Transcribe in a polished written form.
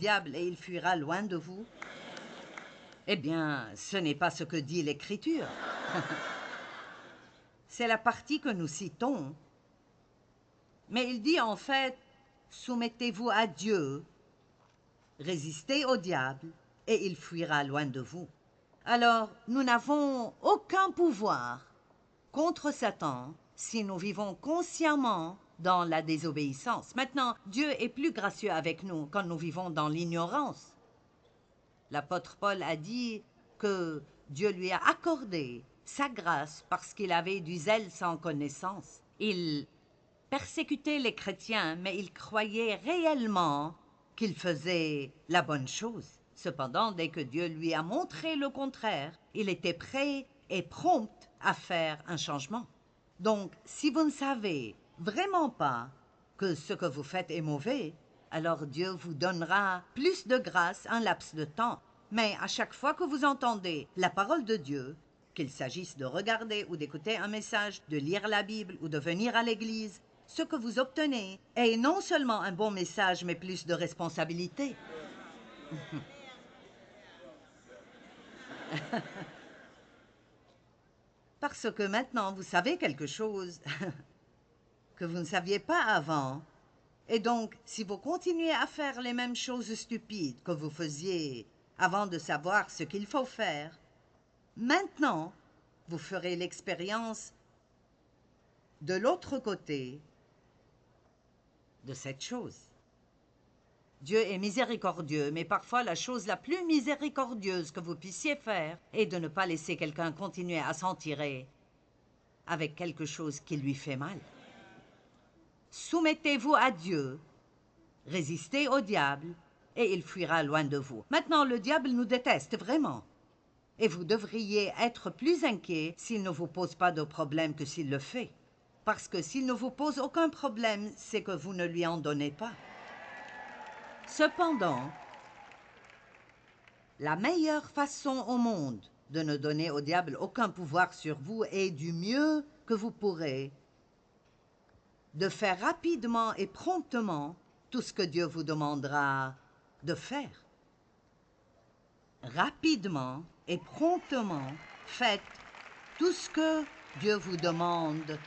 diable et il fuira loin de vous? Eh bien, ce n'est pas ce que dit l'Écriture. C'est la partie que nous citons. Mais il dit en fait, soumettez-vous à Dieu, résistez au diable, et il fuira loin de vous. Alors, nous n'avons aucun pouvoir contre Satan si nous vivons consciemment dans la désobéissance. Maintenant, Dieu est plus gracieux avec nous quand nous vivons dans l'ignorance. L'apôtre Paul a dit que Dieu lui a accordé sa grâce parce qu'il avait du zèle sans connaissance. Il persécutait les chrétiens, mais il croyait réellement qu'il faisait la bonne chose. Cependant, dès que Dieu lui a montré le contraire, il était prêt et prompt à faire un changement. Donc, si vous ne savez vraiment pas que ce que vous faites est mauvais, alors Dieu vous donnera plus de grâce un laps de temps. Mais à chaque fois que vous entendez la parole de Dieu, qu'il s'agisse de regarder ou d'écouter un message, de lire la Bible ou de venir à l'église, ce que vous obtenez est non seulement un bon message, mais plus de responsabilité. Parce que maintenant, vous savez quelque chose que vous ne saviez pas avant. Et donc, si vous continuez à faire les mêmes choses stupides que vous faisiez avant de savoir ce qu'il faut faire, maintenant, vous ferez l'expérience de l'autre côté de cette chose. Dieu est miséricordieux, mais parfois la chose la plus miséricordieuse que vous puissiez faire est de ne pas laisser quelqu'un continuer à s'en tirer avec quelque chose qui lui fait mal. Soumettez-vous à Dieu, résistez au diable, et il fuira loin de vous. Maintenant, le diable nous déteste vraiment. Et vous devriez être plus inquiet s'il ne vous pose pas de problème que s'il le fait. Parce que s'il ne vous pose aucun problème, c'est que vous ne lui en donnez pas. Cependant, la meilleure façon au monde de ne donner au diable aucun pouvoir sur vous est du mieux que vous pourrez de faire rapidement et promptement tout ce que Dieu vous demandera de faire. Rapidement et promptement, faites tout ce que Dieu vous demande